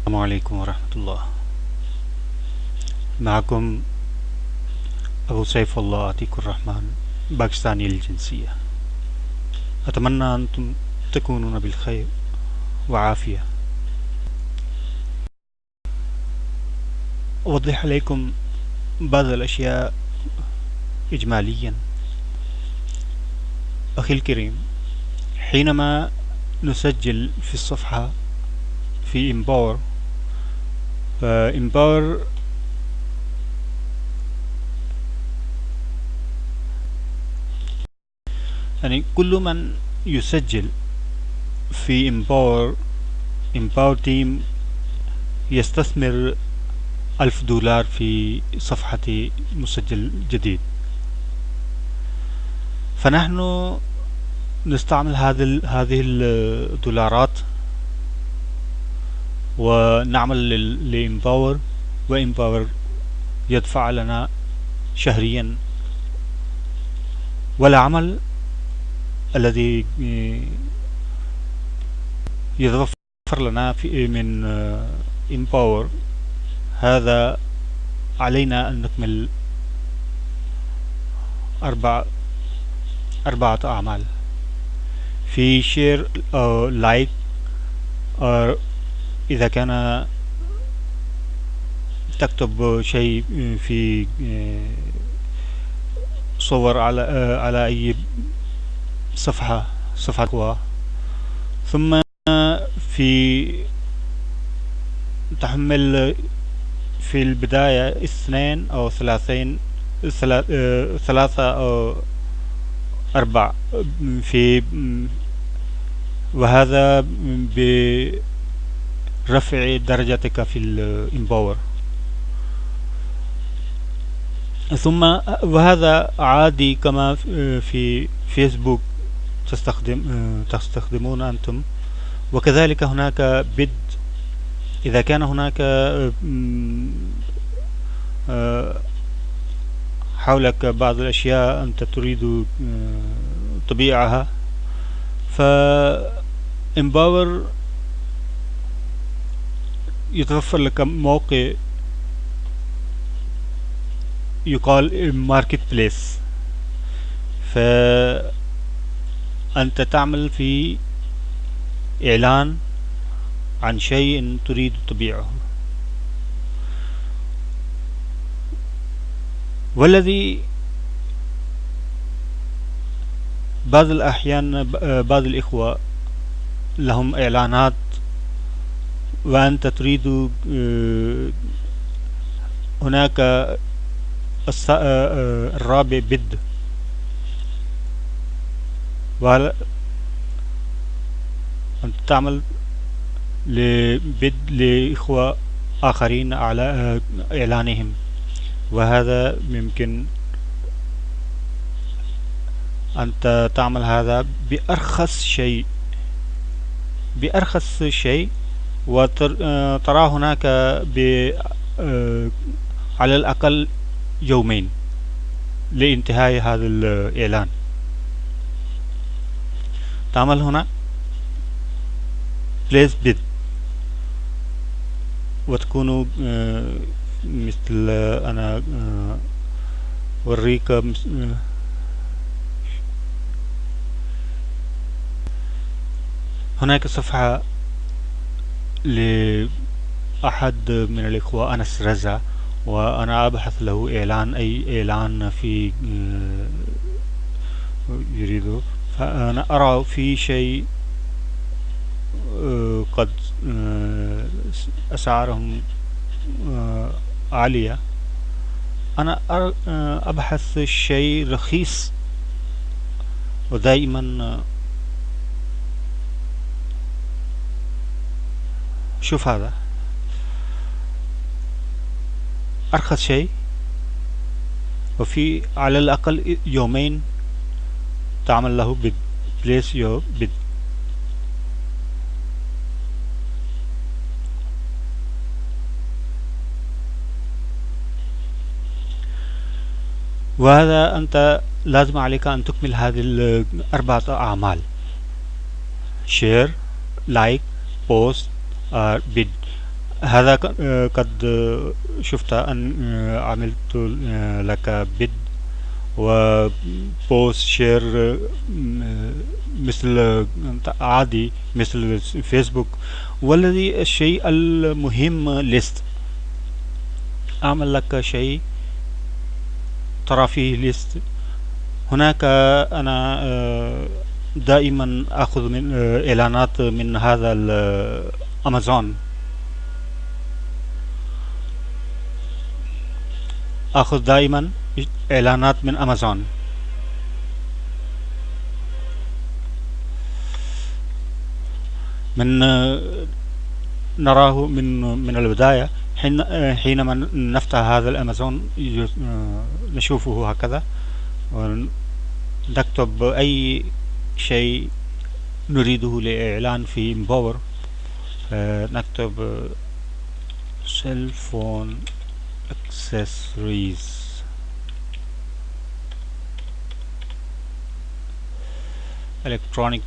السلام عليكم ورحمة الله. معكم أبو سيف الله عتيق الرحمن، باكستاني الجنسية. أتمنى أنتم تكونون بالخير وعافية. أوضح عليكم بعض الأشياء إجماليا. أخي الكريم، حينما نسجل في الصفحة في إمباور، فإمباور يعني كل من يسجل في إمباور تيم يستثمر $1000 في صفحة مسجل جديد. فنحن نستعمل هذه الدولارات ونعمل لإمباور، وإمباور يدفع لنا شهريا، والعمل الذي يتوفر لنا من إمباور هذا علينا أن نكمل أربعة أعمال: في شير أو لايك، أو إذا كان تكتب شيء في صور على أي صفحة قوى، ثم في تحمل في البداية 2 أو 3 أو 4 في، وهذا برفع درجتك في الإمباور. ثم وهذا عادي كما في فيسبوك تستخدمون أنتم، وكذلك هناك بيد. إذا كان هناك حولك بعض الأشياء أنت تريد طبيعها، فإمباور يتوفر لك موقع يقال ماركت بليس، فأنت تعمل في إعلان عن شيء تريد تبيعه، والذي بعض الأحيان بعض الإخوة لهم إعلانات وأنت تريد هناك الرابع بد، وأنت تعمل لبد لإخوة آخرين على إعلانهم، وهذا ممكن أنت تعمل هذا بأرخص شيء، وترى هناك على الأقل يومين لانتهاء هذا الإعلان. تعمل هنا بليس بيد، وتكون مثل أنا أوريك هناك صفحة لأحد من الإخوة أنس رزا، وأنا أبحث له إعلان، أي إعلان في يريده، فأنا أرى في شيء قد أسعارهم عالية. أنا أبحث شيء رخيص، ودائما شوف هذا أرخص شيء، وفي على الأقل يومين تعمل له بid، place your bid. وهذا أنت لازم عليك أن تكمل هذه الأربعة أعمال: share, like, post، bid. هذا قد شفت أن عملت لك بيد وبوست شير مثل عادي مثل فيسبوك. والذي الشيء المهم ليست، أعمل لك شيء ترى فيه ليست. هناك أنا دائما أخذ من إعلانات من هذا أمازون، أخذ دائما إعلانات من أمازون. من نراه من البداية، حينما نفتح هذا الأمازون نشوفه هكذا، ونكتب أي شيء نريده لإعلان في مباور. نكتب سيل فون accessories، electronic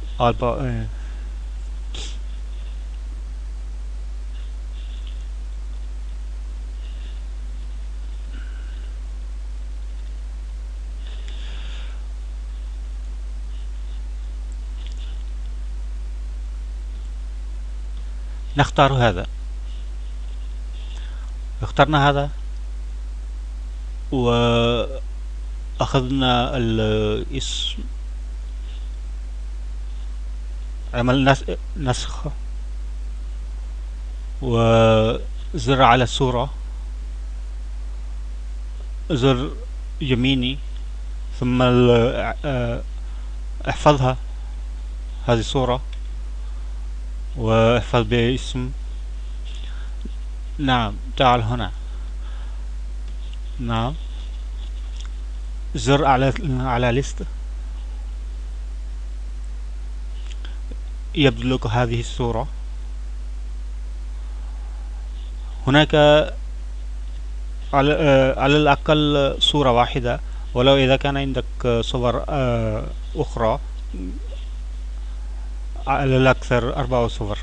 نختار هذا. اخترنا هذا وأخذنا الاسم، عمل نسخ وزر على الصورة، زر يميني، ثم احفظها هذه الصورة واحفظ باسم. نعم تعال هنا، نعم زر على ليست، يبدو لك هذه الصورة. هناك على الأقل صورة واحدة، ولو إذا كان عندك صور أخرى على الأكثر 4 صور.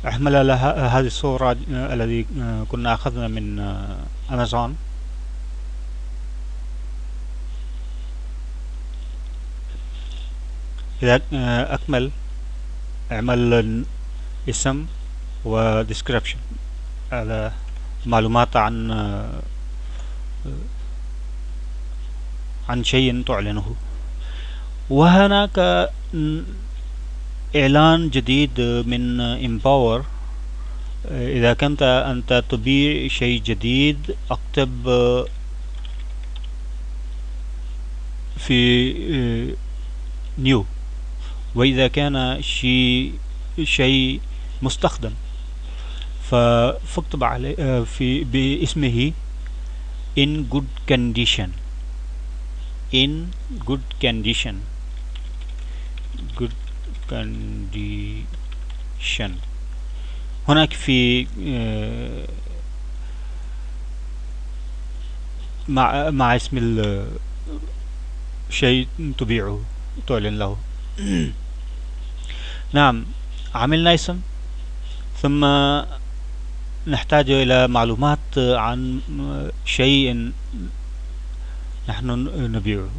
احمل هذه الصورة الذي كنا أخذنا من أمازون. إذا أكمل اعمل اسم و description على معلومات عن شيء تعلنه. وهناك إعلان جديد من امباور. إذا كنت أنت تبيع شيء جديد اكتب في نيو، وإذا كان شيء مستخدم فاكتب عليه باسمه in good condition. in good condition هناك في مع اسم الشيء تبيعه تعلن له. نعم عملنا اسم، ثم نحتاج إلى معلومات عن شيء نحن نبيعه.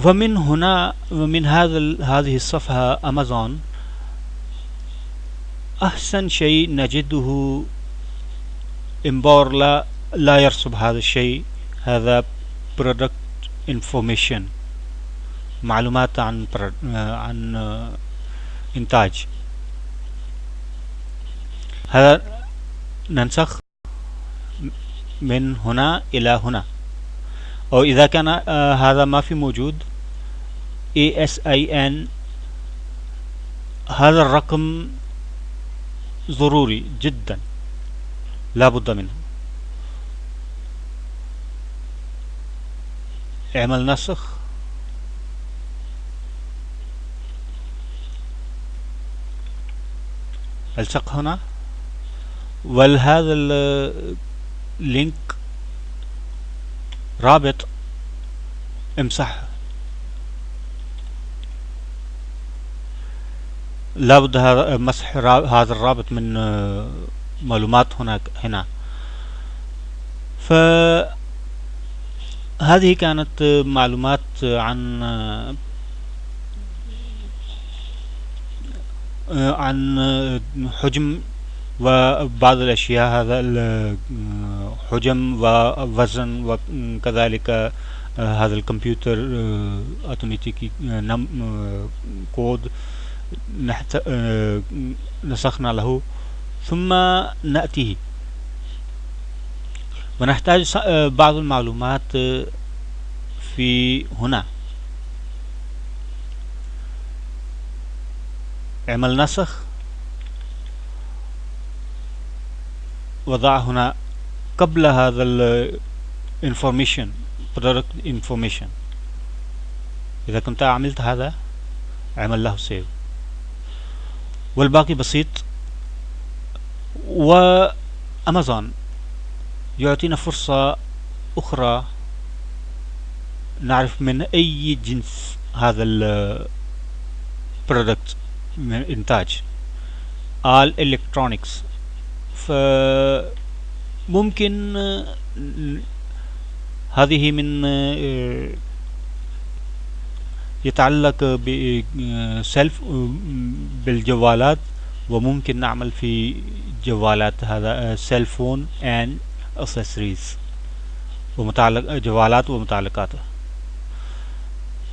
ومن هنا من هذه الصفحة أمازون أحسن شيء نجده امباور لا يرسب هذا الشيء. هذا product information، معلومات عن إنتاج. هذا ننسخ من هنا إلى هنا، أو إذا كان هذا ما في موجود ASIN، هذا الرقم ضروري جدا لا بد منه. اعمل نسخ، الصق هنا، وهذا اللينك رابط امسحه. لابد مسح هذا الرابط من معلومات هنا. فهذه كانت معلومات عن حجم وبعض الأشياء، هذا الحجم ووزن، وكذلك هذا الكمبيوتر أوتوماتيكي كود نسخنا له. ثم نأتيه ونحتاج بعض المعلومات في هنا. اعمل نسخ، وضع هنا قبل هذا ال information product information. إذا كنت عملت هذا اعمل له save، والباقي بسيط. وأمازون يعطينا فرصة أخرى نعرف من أي جنس هذا ال product من إنتاج آل إلكترونيكس. فممكن هذه من يتعلق بسلف بالجوالات، وممكن نعمل في جوالات هذا سيلفون and accessories ومتعلق جوالات ومتعلقاته.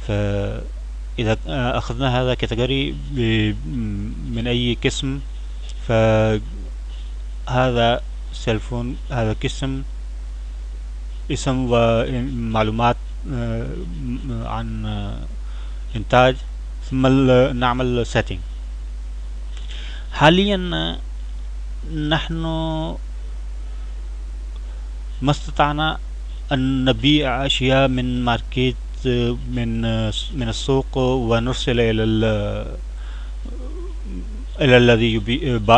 فإذا أخذنا هذا كاتيجوري من أي قسم، فهذا سيلفون، هذا قسم اسم ومعلومات عن إنتاج، ثم نعمل setting. حاليا نحن ما استطعنا أن نبيع أشياء من ماركت من السوق ونرسل إلى الذي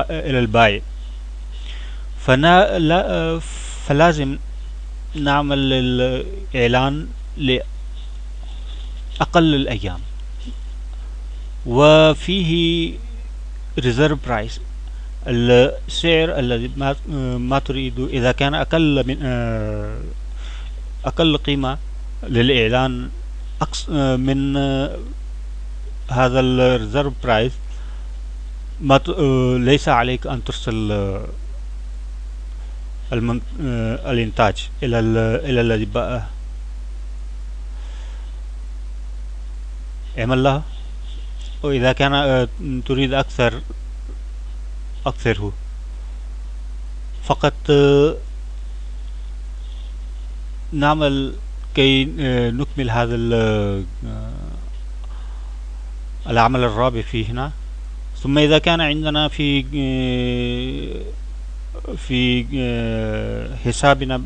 إلى البائع. فلازم نعمل الإعلان لأقل الأيام، وفيه reserve price، السعر الذي ما تريد. إذا كان أقل من أقل قيمة للإعلان من هذا الريزيرف برايس، ليس عليك أن ترسل الإنتاج إلى الذي باعه. اعمل له، وإذا كان تريد أكثره فقط نعمل كي نكمل هذا العمل الرابع في هنا. ثم إذا كان عندنا في حسابنا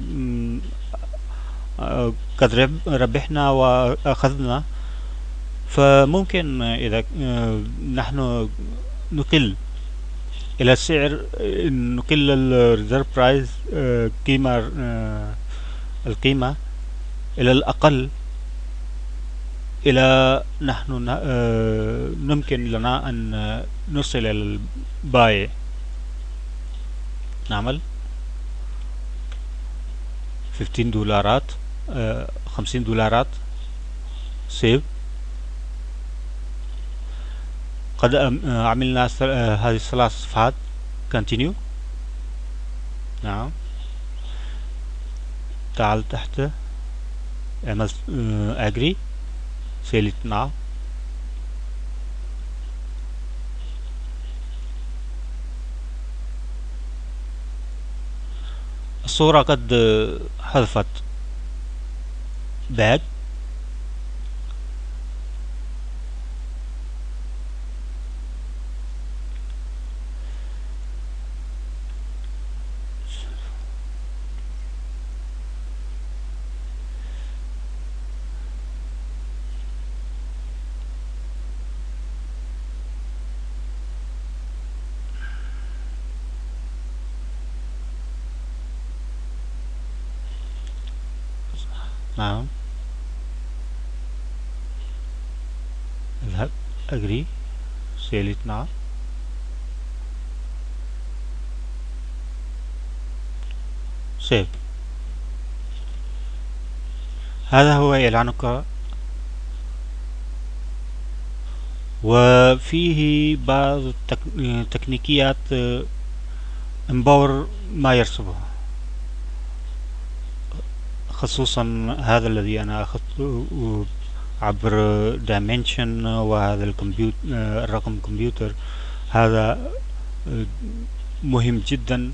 قد ربحنا وأخذنا، فممكن إذا نحن نقل إلى السعر، نقل الريزيرف برايس القيمة إلى الأقل، إلى نحن ممكن لنا أن نرسل إلى البائع. نعمل $15 $50 سيف. قد عملنا هذه الثلاث صفحات. continue. نعم، تعال تحت، اعمل agree، select now. الصورة قد حذفت back. نعم، اذهب agree select now. سيف. هذا هو إعلانك، وفيه بعض تكنيكيات امباور ما يرسبه، خصوصا هذا الذي أنا أخذته عبر دايمنشن، وهذا الكمبيوتر الرقم كمبيوتر هذا مهم جدا